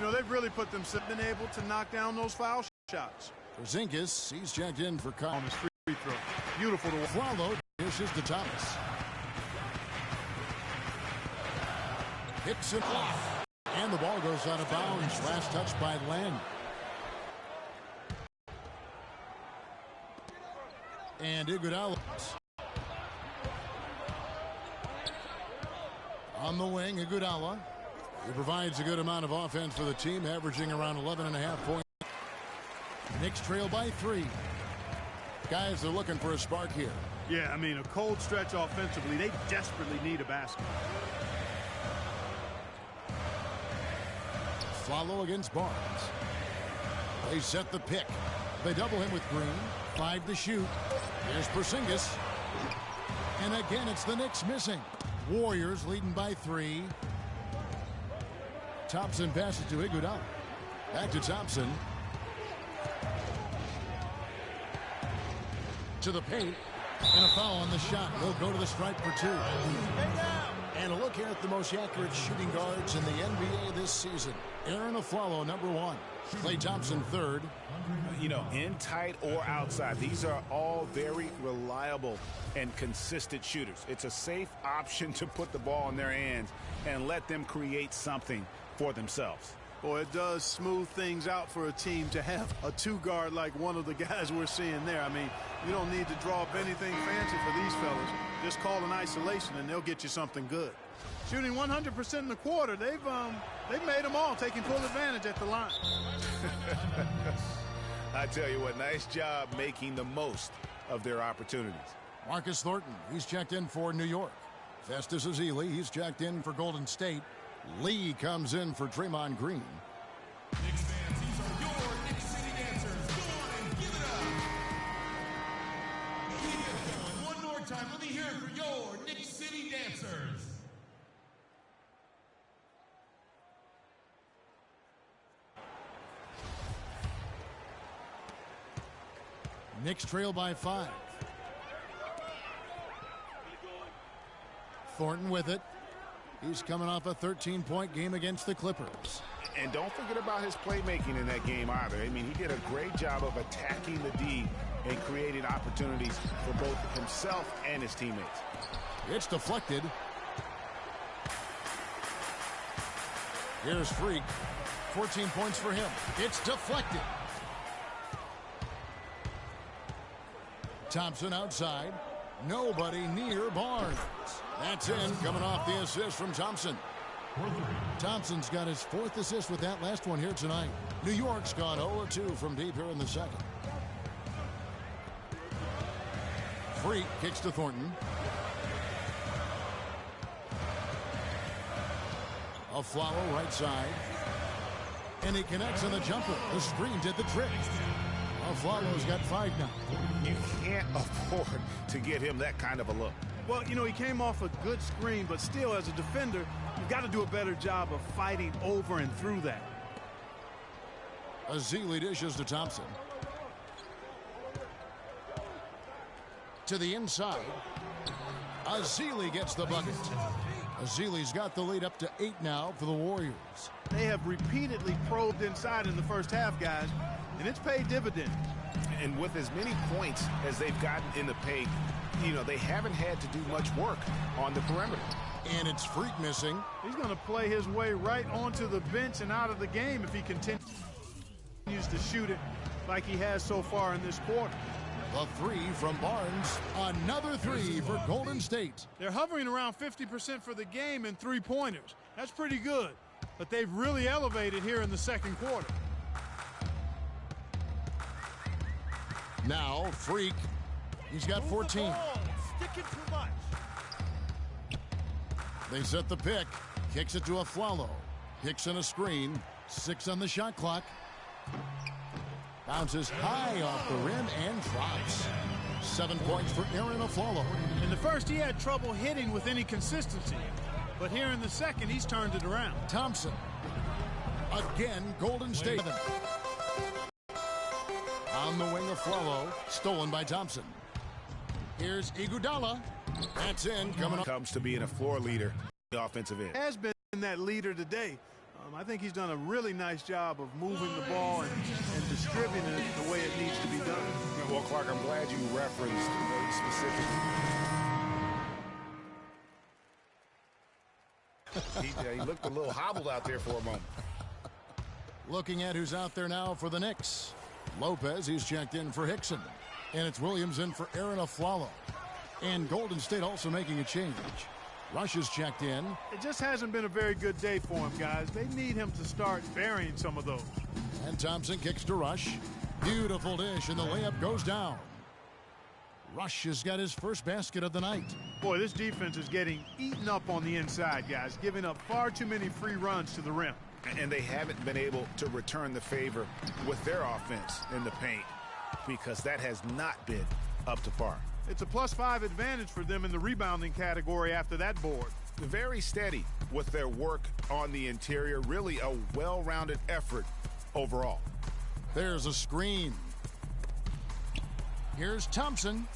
You know, they've really put themselves been able to knock down those foul shots. Porzingis, he's checked in for on his free throw. Beautiful to follow. Dishes to Thomas. Hits it off. And the ball goes out of bounds. Last touch by Len. And Iguodala on the wing. Iguodala, he provides a good amount of offense for the team, averaging around 11.5 points. Knicks trail by 3. Guys, they're looking for a spark here. Yeah, I mean, a cold stretch offensively. They desperately need a basket. Follow against Barnes. They set the pick. They double him with Green. 5 to shoot. Here's Porzingis. And again, it's the Knicks missing. Warriors leading by 3. Thompson passes to Iguodala. Back to Thompson. To the paint. And a foul on the shot. He'll go to the stripe for 2. And a look here at the most accurate shooting guards in the NBA this season. Aaron Aflalo, number 1. Klay Thompson, 3rd. You know, in tight or outside, these are all very reliable and consistent shooters. It's a safe option to put the ball in their hands and let them create something for themselves. Boy, it does smooth things out for a team to have a 2-guard like one of the guys we're seeing there. I mean, you don't need to draw up anything fancy for these fellas. Just call an isolation and they'll get you something good. Shooting 100% in the quarter, they've made them all, taking full advantage at the line. I tell you what, nice job making the most of their opportunities. Marcus Thornton, he's checked in for New York. Festus Ezeli, he's checked in for Golden State. Lee comes in for Draymond Green. Knicks fans, these are your Knicks City dancers. Go on and give it up. Keep it going. One more time. Let me hear it for your Knicks City dancers. Knicks trail by 5. Thornton with it. He's coming off a 13-point game against the Clippers. And don't forget about his playmaking in that game either. I mean, he did a great job of attacking the D and creating opportunities for both himself and his teammates. It's deflected. Here's Freak. 14 points for him. It's deflected. Thompson outside. Nobody near Barnes. That's in, coming off the assist from Thompson. Thompson's got his 4th assist with that last one here tonight. New York's gone 0-2 from deep here in the second. Freak kicks to Thornton. Aflalo right side. And he connects on the jumper. The screen did the trick. Aflalo's got 5 now. You can't afford to get him that kind of a look. Well, you know, he came off a good screen, but still, as a defender, you've got to do a better job of fighting over and through that. Ezeli dishes to Thompson. To the inside. Ezeli gets the bucket. Ezeli's got the lead up to 8 now for the Warriors. They have repeatedly probed inside in the first half, guys, and it's paid dividends. And with as many points as they've gotten in the paint, you know, they haven't had to do much work on the perimeter. And it's Freak missing. He's going to play his way right onto the bench and out of the game if he continues to shoot it like he has so far in this quarter. The 3 from Barnes. Another 3 for Golden State. They're hovering around 50% for the game in 3-pointers. That's pretty good, but they've really elevated here in the second quarter. Now, Freak. He's got 14. Sticking too much. They set the pick. Kicks it to Aflalo. Kicks in a screen. 6 on the shot clock. Bounces high off the rim and drops. 7 points for Aaron Aflalo. In the first, he had trouble hitting with any consistency. But here in the second, he's turned it around. Thompson. Again, Golden State. On the wing of Aflalo. Stolen by Thompson. Here's Iguodala. That's in. Coming up. Comes to being a floor leader, the offensive end. Has been that leader today. I think he's done a really nice job of moving the ball and distributing it the way it needs to be done. Well, Clark, I'm glad you referenced specifically. He looked a little hobbled out there for a moment. Looking at who's out there now for the Knicks. Lopez, he's checked in for Hickson. And it's Williams in for Aaron Aflalo. And Golden State also making a change. Rush is checked in. It just hasn't been a very good day for him, guys. They need him to start burying some of those. And Thompson kicks to Rush. Beautiful dish, and the layup goes down. Rush has got his first basket of the night. Boy, this defense is getting eaten up on the inside, guys, giving up far too many free runs to the rim. And they haven't been able to return the favor with their offense in the paint because that has not been up to par. It's a +5 advantage for them in the rebounding category after that board. Very steady with their work on the interior. Really a well-rounded effort overall. There's a screen. Here's Thompson.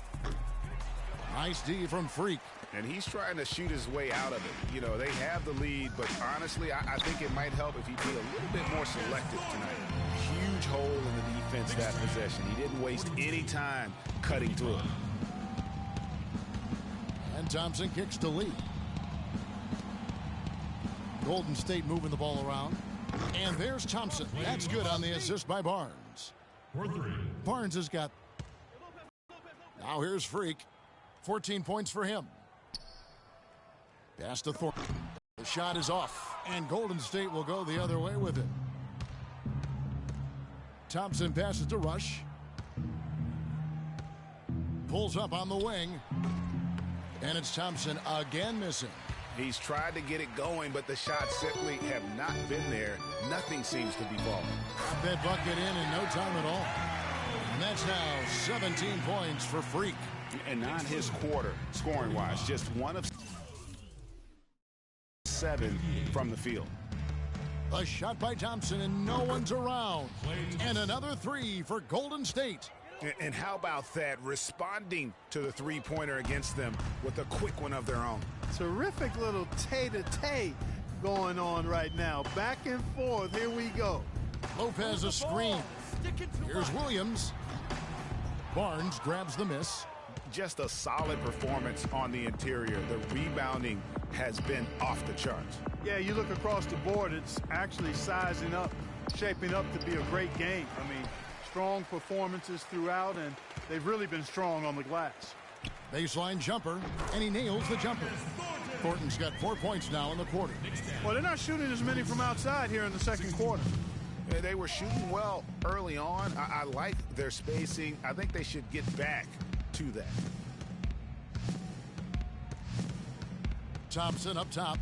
Nice D from Freak. And he's trying to shoot his way out of it. You know, they have the lead, but honestly, I think it might help if he'd be a little bit more selective tonight. Huge hole in the defense that possession. He didn't waste any time cutting through it. And Thompson kicks to Lee. Golden State moving the ball around. And there's Thompson. That's good on the assist by Barnes. Barnes has got... Now here's Freak. 14 points for him. Pass to Thornton. The shot is off. And Golden State will go the other way with it. Thompson passes to Rush. Pulls up on the wing. And it's Thompson again missing. He's tried to get it going, but the shots simply have not been there. Nothing seems to be falling. Got that bucket in no time at all. And that's now 17 points for Freak. And not his quarter, scoring-wise, just 1 of 7 from the field. A shot by Thompson, and no one's around. And another 3 for Golden State. And how about that, responding to the three-pointer against them with a quick one of their own. Terrific little tay-to-tay going on right now. Back and forth. Here we go. Lopez a screen. Here's Williams. Barnes grabs the miss. Just a solid performance on the interior. The rebounding has been off the charts. Yeah, you look across the board, it's actually sizing up, shaping up to be a great game. I mean, strong performances throughout, and they've really been strong on the glass. Baseline jumper, and he nails the jumper. Thornton's got 4 points now in the quarter. Well, they're not shooting as many from outside here in the second quarter. They were shooting well early on. I like their spacing. I think they should get back to that. Thompson up top.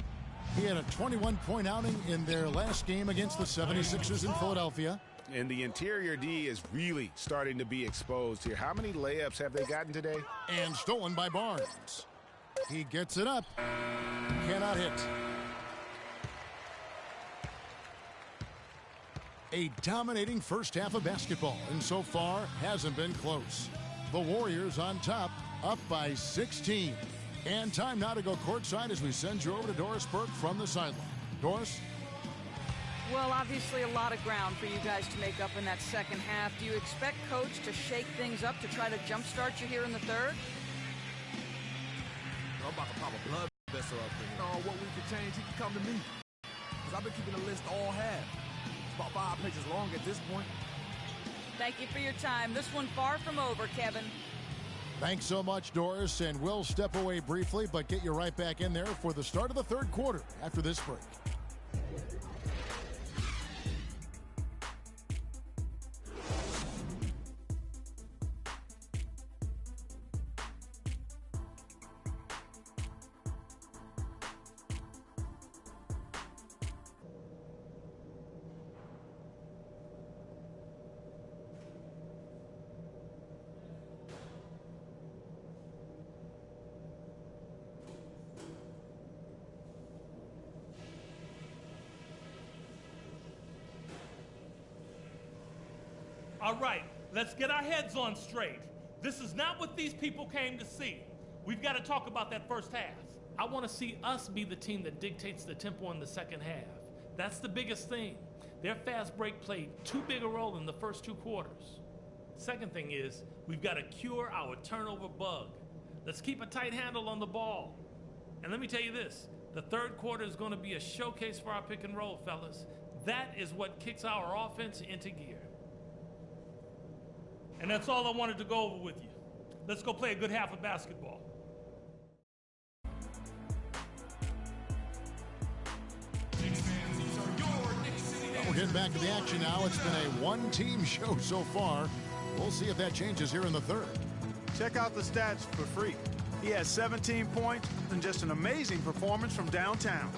He had a 21-point outing in their last game against the 76ers in Philadelphia. And the interior D is really starting to be exposed here. How many layups have they gotten today? And stolen by Barnes. He gets it up. Cannot hit. A dominating first half of basketball, and so far hasn't been close. The Warriors on top, up by 16. And time now to go courtside as we send you over to Doris Burke from the sideline. Doris? Well, obviously a lot of ground for you guys to make up in that second half. Do you expect Coach to shake things up to try to jumpstart you here in the third? I'm about to pop a blood vessel up in here. What we can change, he can come to me. Because I've been keeping the list all half. It's about 5 pages long at this point. Thank you for your time. This one far from over, Kevin. Thanks so much, Doris, and we'll step away briefly, but get you right back in there for the start of the third quarter after this break. All right, let's get our heads on straight. This is not what these people came to see. We've got to talk about that first half. I want to see us be the team that dictates the tempo in the second half. That's the biggest thing. Their fast break played too big a role in the first 2 quarters. Second thing is, we've got to cure our turnover bug. Let's keep a tight handle on the ball. And let me tell you this, the third quarter is going to be a showcase for our pick and roll, fellas. That is what kicks our offense into gear. And that's all I wanted to go over with you. Let's go play a good half of basketball. We're getting back to the action now. It's been a one-team show so far. We'll see if that changes here in the third. Check out the stats for Freak. He has 17 points and just an amazing performance from downtown.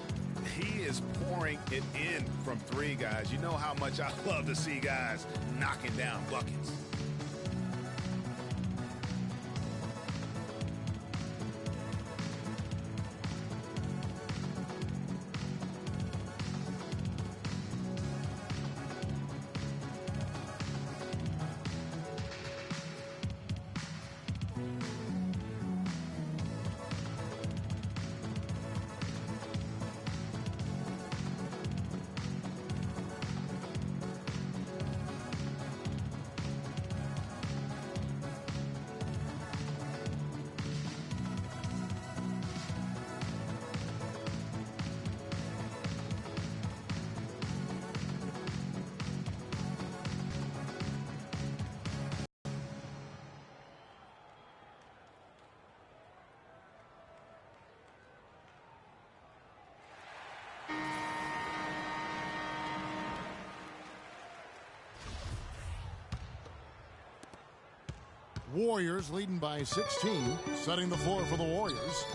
He is pouring it in from 3, guys. You know how much I love to see guys knocking down buckets. Warriors leading by 16, setting the floor for the Warriors.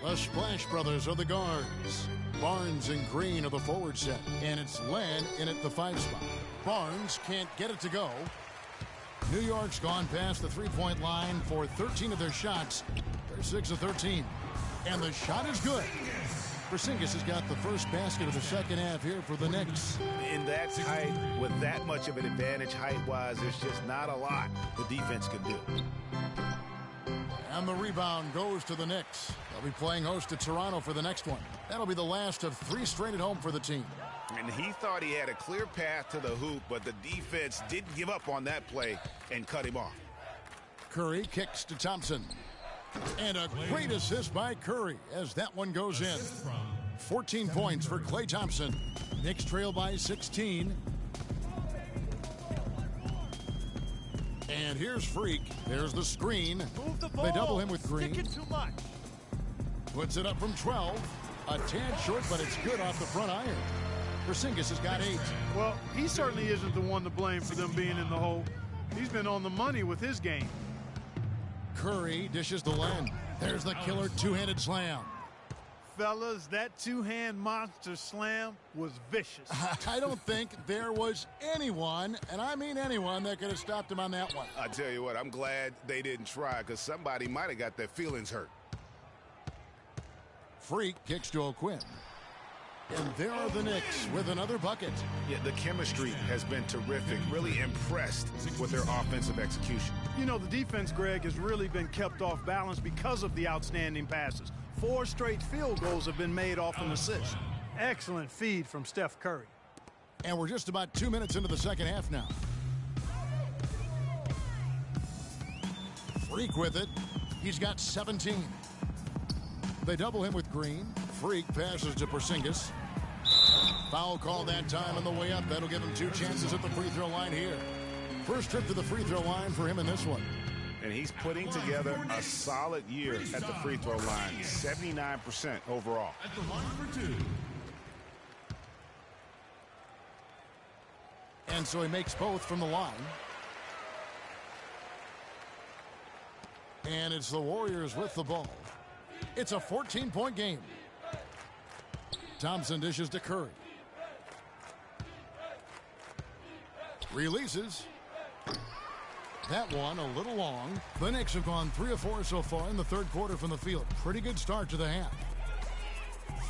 The Splash Brothers are the guards. Barnes and Green are the forward set, and it's Len in at the 5 spot. Barnes can't get it to go. New York's gone past the three-point line for 13 of their shots. They're 6 of 13, and the shot is good. Porzingis has got the first basket of the second half here for the Knicks. In that tight, with that much of an advantage height-wise, there's just not a lot the defense can do. And the rebound goes to the Knicks. They'll be playing host to Toronto for the next one. That'll be the last of 3 straight at home for the team. And he thought he had a clear path to the hoop, but the defense didn't give up on that play and cut him off. Curry kicks to Thompson. And a great assist by Curry as that one goes in. 14 points for Klay Thompson. Knicks trail by 16. And here's Freak. There's the screen. They double him with Green. Puts it up from 12. A tad short, but it's good off the front iron. Porzingis has got 8. Well, he certainly isn't the one to blame for them being in the hole. He's been on the money with his game. Curry dishes to Len. There's the killer two-handed slam. Fellas, that two-hand monster slam was vicious. I don't think there was anyone, and I mean anyone, that could have stopped him on that one. I tell you what, I'm glad they didn't try because somebody might have got their feelings hurt. Freak kicks to O'Quinn. And there are the Knicks with another bucket. Yeah, the chemistry has been terrific. Really impressed with their offensive execution. You know, the defense, Greg, has really been kept off balance because of the outstanding passes. 4 straight field goals have been made off an assist. Excellent feed from Steph Curry. And we're just about 2 minutes into the second half now. Freak with it. He's got 17. They double him with Green. Freak passes to Porzingis. Foul call that time on the way up. That'll give him 2 chances at the free throw line here. First trip to the free throw line for him in this one. And he's putting together a solid year at the free throw line. 79% overall. At the line for 2. And so he makes both from the line. And it's the Warriors with the ball. It's a 14-point game. Thompson dishes to Curry. Releases. That one a little long. The Knicks have gone 3 of 4 so far in the third quarter from the field. Pretty good start to the half.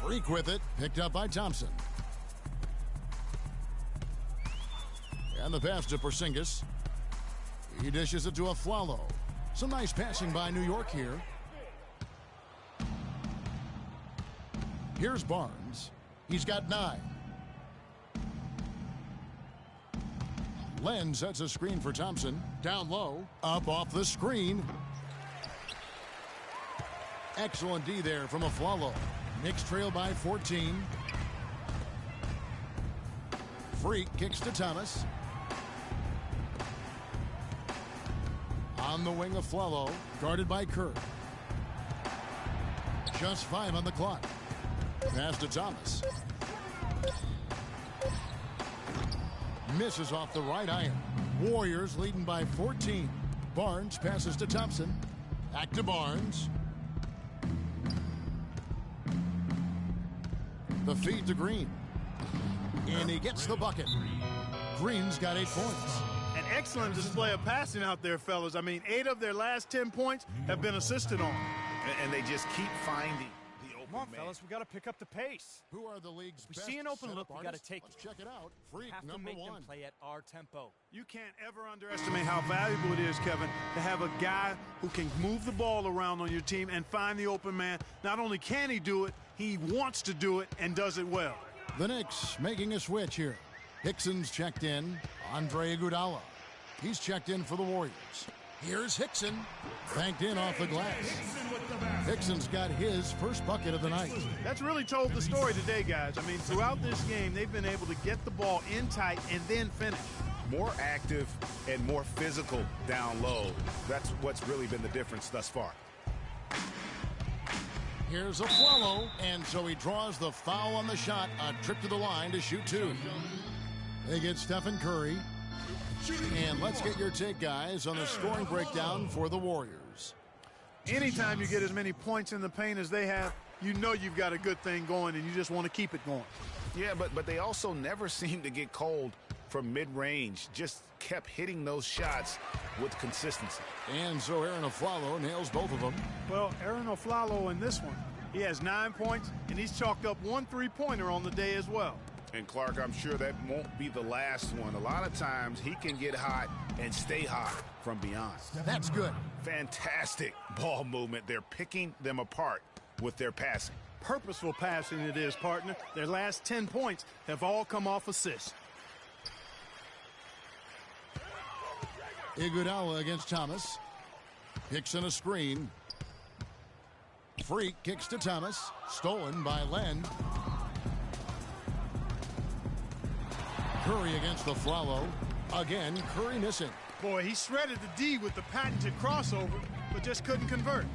Freak with it. Picked up by Thompson. And the pass to Porzingis. He dishes it to Afflalo. Some nice passing by New York here. Here's Barnes. He's got 9. Len sets a screen for Thompson. Down low, up off the screen. Excellent D there from Aflalo. Knicks trail by 14. Freak kicks to Thomas. On the wing of Aflalo, guarded by Kerr. Just 5 on the clock. Pass to Thomas. Misses off the right iron. Warriors leading by 14. Barnes passes to Thompson. Back to Barnes. The feed to Green. And he gets the bucket. Green's got 8 points. An excellent display of passing out there, fellas. I mean, 8 of their last 10 points have been assisted on. And they just keep finding the open Come on, man. fellas, we got to pick up the pace. Who are the league's We best see an open setup look, we gotta artists? take Let's it. check it out. Freak Have to number make 1. them play at our tempo. You can't ever underestimate how valuable it is, Kevin, to have a guy who can move the ball around on your team and find the open man. Not only can he do it, he wants to do it and does it well. The Knicks making a switch here. Hickson's checked in. Andre Iguodala. He's checked in for the Warriors. Here's Hickson. Banked in off the glass. Hickson's got his first bucket of the night. That's really told the story today, guys. I mean, throughout this game, they've been able to get the ball in tight and then finish. More active and more physical down low. That's what's really been the difference thus far. Here's Aflalo, and so he draws the foul on the shot. A trip to the line to shoot 2. They get Stephen Curry. And let's get your take, guys, on the scoring breakdown for the Warriors. Anytime you get as many points in the paint as they have, you know you've got a good thing going and you just want to keep it going. Yeah, but they also never seem to get cold from mid-range. Just kept hitting those shots with consistency. And so Aaron Aflalo nails both of them. Well, Aaron Aflalo in this one, he has 9 points, and he's chalked up 1 3-pointer on the day as well. And Clark, I'm sure that won't be the last one. A lot of times he can get hot and stay hot from beyond. That's good. Fantastic ball movement. They're picking them apart with their passing. Purposeful passing it is, partner. Their last 10 points have all come off assists. Iguodala against Thomas. Hickson a screen. Freak kicks to Thomas. Stolen by Len. Curry against the Aflalo. Again, Curry missing. Boy, he shredded the D with the patented crossover, but just couldn't convert.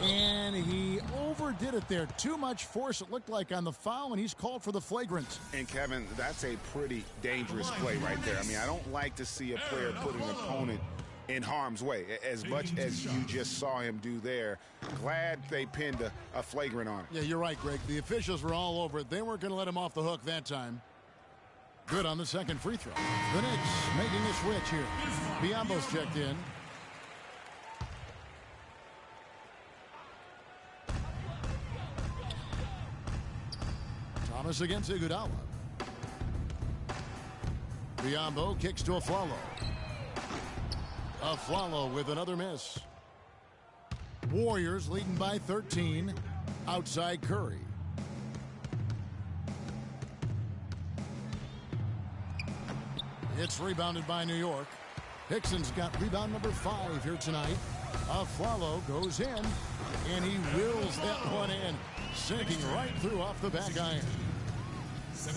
And he overdid it there. Too much force, it looked like, on the foul, and he's called for the flagrant. And, Kevin, that's a pretty dangerous play right there. I mean, I don't like to see a player put an opponent in harm's way, as much as you just saw him do there. Glad they pinned a flagrant on him. Yeah, you're right, Greg. The officials were all over it. They weren't going to let him off the hook that time. Good on the second free throw. The Knicks making a switch here. Biombo's checked in. Thomas against Iguodala. Biombo kicks to Aflalo. Aflalo with another miss. Warriors leading by 13. Outside Curry. It's rebounded by New York. Hickson's got rebound number 5 here tonight. Aflalo goes in, and he wills that one in, sinking right through off the back iron.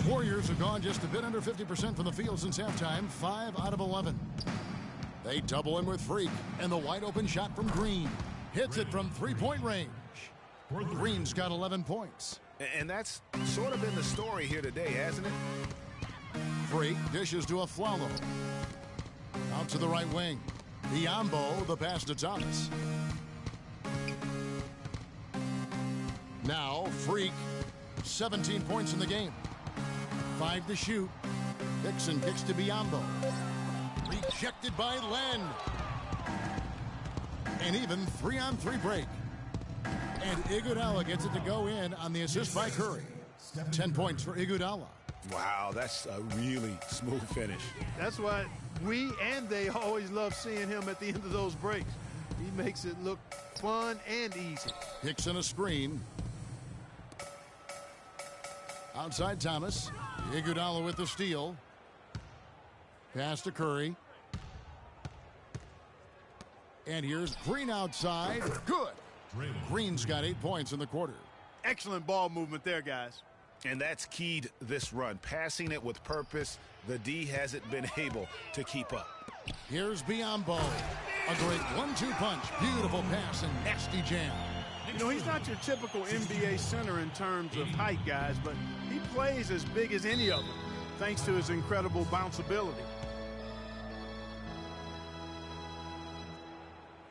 Warriors have gone just a bit under 50% from the field since halftime, 5 out of 11. They double him with Freak, and the wide open shot from Green. Hits it from 3-point range. Green's got 11 points. And that's sort of been the story here today, hasn't it? Freak dishes to Aflalo. Out to the right wing. Biombo, the pass to Thomas. Now, Freak, 17 points in the game. 5 to shoot. Hickson kicks to Biombo. Rejected by Len. And even 3-on-3 break. And Iguodala gets it to go in on the assist by Curry. 10 points for Iguodala. Wow, that's a really smooth finish. That's why we and they always love seeing him at the end of those breaks. He makes it look fun and easy. Hickson a screen. Outside Thomas. Iguodala with the steal. Pass to Curry. And here's Green outside. Good. Green's got 8 points in the quarter. Excellent ball movement there, guys. And that's keyed this run. Passing it with purpose. The D hasn't been able to keep up. Here's Biyombo. A great 1-2 punch. Beautiful pass and nasty jam. You know, he's not your typical NBA center in terms of height, guys, but he plays as big as any of them, thanks to his incredible bounceability.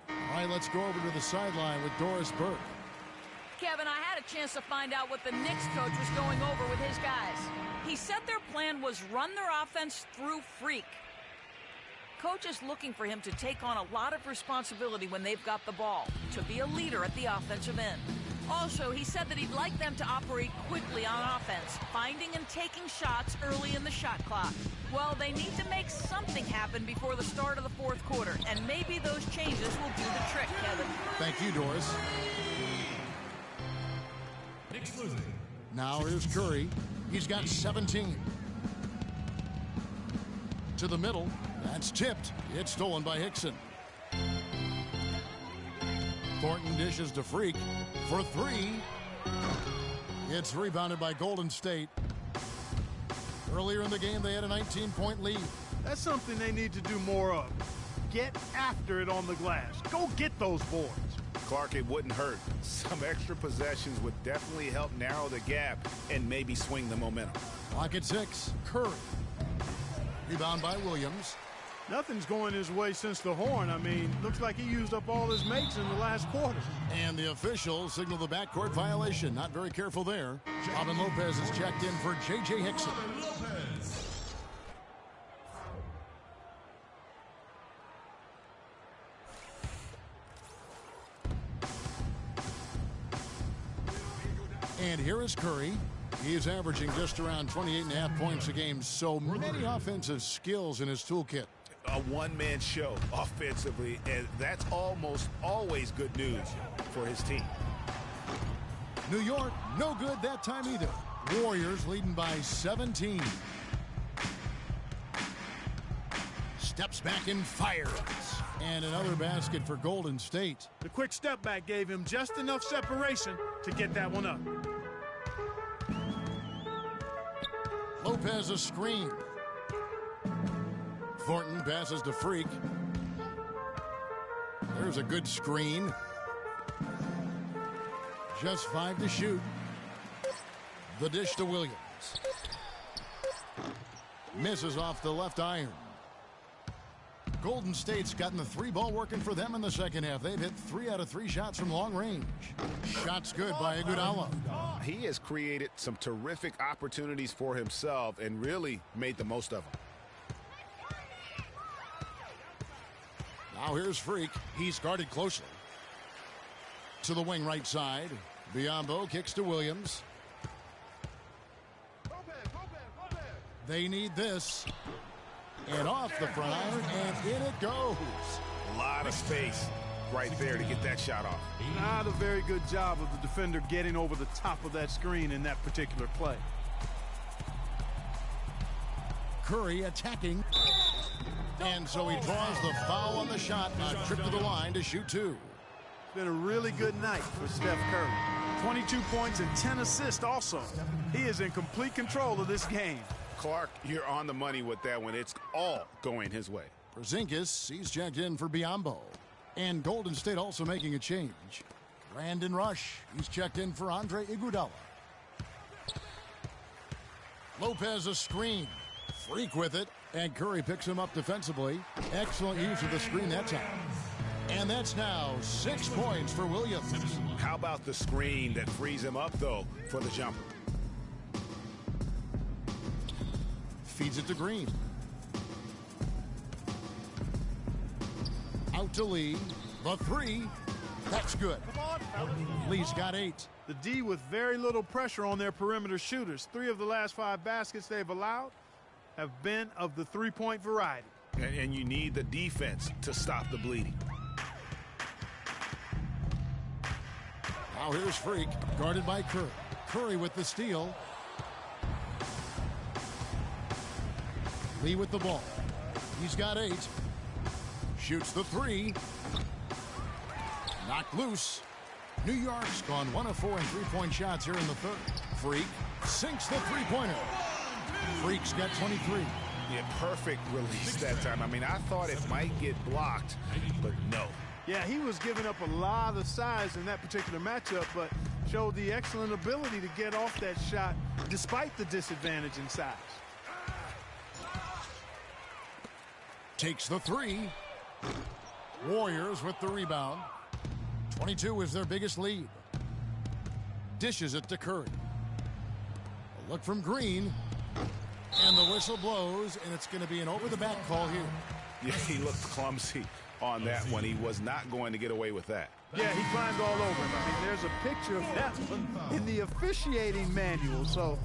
All right, let's go over to the sideline with Doris Burke. Kevin, I had a chance to find out what the Knicks coach was going over with his guys. He said their plan was run their offense through Freak. Coach is looking for him to take on a lot of responsibility when they've got the ball, to be a leader at the offensive end. Also, he said that he'd like them to operate quickly on offense, finding and taking shots early in the shot clock. Well, they need to make something happen before the start of the fourth quarter, and maybe those changes will do the trick, Kevin. Thank you, Doris. Now here's Curry. He's got 17. To the middle. That's tipped. It's stolen by Hickson. Thornton dishes to Freak for 3. It's rebounded by Golden State. Earlier in the game, they had a 19-point lead. That's something they need to do more of. Get after it on the glass. Go get those boards. Clark, it wouldn't hurt. Some extra possessions would definitely help narrow the gap and maybe swing the momentum. Clock at 6. Curry. Rebound by Williams. Nothing's going his way since the horn. I mean, looks like he used up all his makes in the last quarter. And the officials signal the backcourt violation. Not very careful there. Robin Lopez is checked in for J.J. Hickson. And here is Curry. He is averaging just around 28.5 points a game. So many offensive skills in his toolkit. A one-man show offensively, and that's almost always good news for his team. New York, no good that time either. Warriors leading by 17. Steps back and fires. And another basket for Golden State. The quick step back gave him just enough separation to get that one up. Lopez a screen. Thornton passes to Freak. There's a good screen. Just 5 to shoot. The dish to Williams. Misses off the left iron. Golden State's gotten the 3-ball working for them in the second half. They've hit 3 out of 3 shots from long range. Shots good by Iguodala. He has created some terrific opportunities for himself and really made the most of them. Now here's Freak. He's guarded closely. To the wing right side. Biyombo kicks to Williams. They need this. And off the front iron, and in it goes. A lot of space right there to get that shot off. Not a very good job of the defender getting over the top of that screen in that particular play. Curry attacking. And so he draws the foul on the shot. A trip to the line to shoot 2. It's been a really good night for Steph Curry. 22 points and 10 assists also. He is in complete control of this game. Clark, you're on the money with that one. It's all going his way. Porzingis, he's checked in for Biyombo. And Golden State also making a change. Brandon Rush, he's checked in for Andre Iguodala. Lopez a screen. Freak with it. And Curry picks him up defensively. Excellent use of the screen that time. And that's now 6 points for Williams. How about the screen that frees him up, though, for the jumper? Feeds it to Green. Out to Lee. The 3. That's good. Lee's got 8. The D with very little pressure on their perimeter shooters. 3 of the last 5 baskets they've allowed have been of the 3-point variety. And you need the defense to stop the bleeding. Now here's Freak, guarded by Curry. Curry with the steal. Lee with the ball. He's got 8. Shoots the three. Knocked loose. New York's gone 1 of 4 in three-point shots here in the third. Freak sinks the three-pointer. Freak's got 23. Yeah, perfect release that time. I mean, I thought it might get blocked, but no. Yeah, he was giving up a lot of size in that particular matchup, but showed the excellent ability to get off that shot despite the disadvantage in size. Takes the three. Warriors with the rebound. 22 is their biggest lead. Dishes it to Curry. A look from Green. And the whistle blows, and it's going to be an over-the-back call here. Yeah, he looked clumsy on that one. He was not going to get away with that. Yeah, he climbed all over him. I mean, there's a picture of that in the officiating manual, so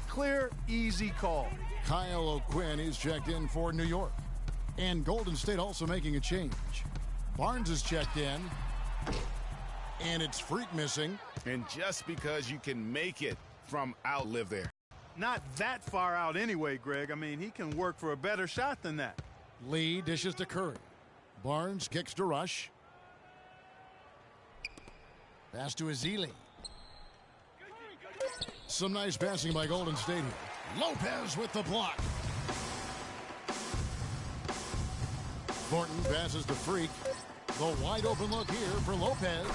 clear, easy call. Kyle O'Quinn is checked in for New York. And Golden State also making a change. Barnes is checked in. And it's Freak missing. And just because you can make it from out, live there. Not that far out anyway, Greg. I mean, he can work for a better shot than that. Lee dishes to Curry. Barnes kicks to Rush. Pass to Ezeli. Some nice passing by Golden State here. Lopez with the block. Thornton passes to Freak. The wide open look here for Lopez.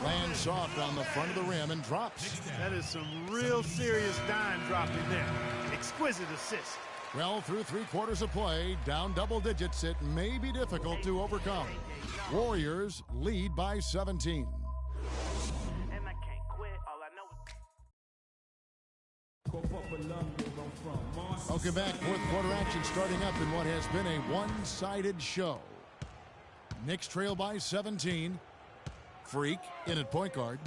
Lands soft on the front of the rim and drops. That is some real serious dime dropping there. Exquisite assist. Well, through 3/4 of play, down double digits, it may be difficult to overcome. Warriors lead by 17. Welcome back. Fourth quarter action starting up in what has been a one-sided show. Knicks trail by 17. Freak in at point guard.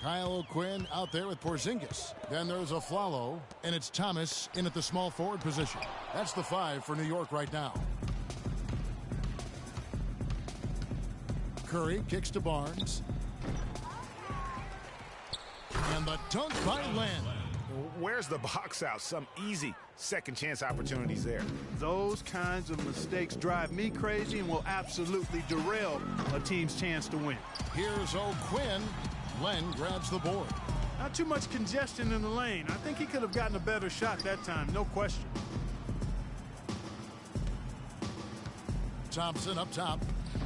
Kyle O'Quinn out there with Porzingis. Then there's a Flalo, and it's Thomas in at the small forward position. That's the 5 for New York right now. Curry kicks to Barnes. And the dunk by Len. Where's the box out? Some easy second chance opportunities there. Those kinds of mistakes drive me crazy and will absolutely derail a team's chance to win. Here's O'Quinn. Len grabs the board. Not too much congestion in the lane. I think he could have gotten a better shot that time, no question. Thompson up top.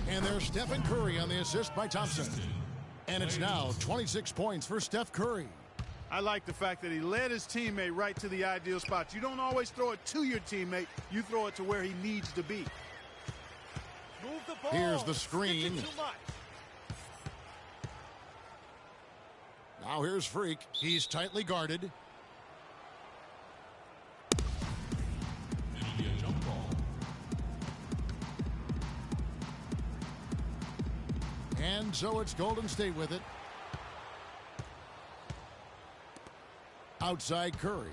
And there's Stephen Curry on the assist by Thompson. And it's now 26 points for Steph Curry. I like the fact that he led his teammate right to the ideal spot. You don't always throw it to your teammate. You throw it to where he needs to be. Move the ball. Here's the screen. Too much. Now here's Freak. He's tightly guarded. It'll be a jump ball. And so it's Golden State with it. Outside Curry.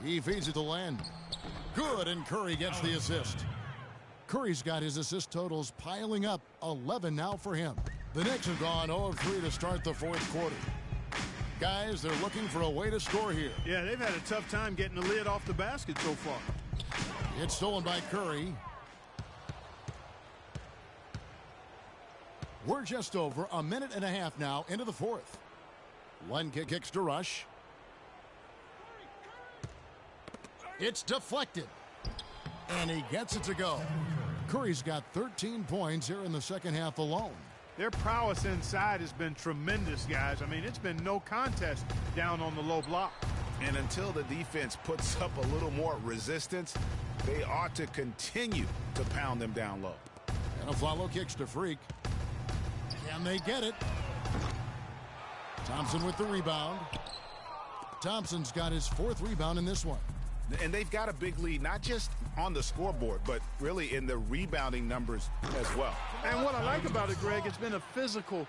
He feeds it to Len. Good, and Curry gets the assist. Curry's got his assist totals piling up. 11 now for him. The Knicks have gone 0 of 3 to start the fourth quarter. Guys, they're looking for a way to score here. Yeah, they've had a tough time getting the lid off the basket so far. It's stolen by Curry. We're just over a minute and a half now into the fourth. Len kicks to Rush. It's deflected. And he gets it to go. Curry's got 13 points here in the second half alone. Their prowess inside has been tremendous, guys. I mean, it's been no contest down on the low block. And until the defense puts up a little more resistance, they ought to continue to pound them down low. And a follow kicks to Freak. Can they get it? Thompson with the rebound. Thompson's got his 4th rebound in this one. And they've got a big lead, not just on the scoreboard, but really in the rebounding numbers as well. And what I like about it, Greg, it's been a physical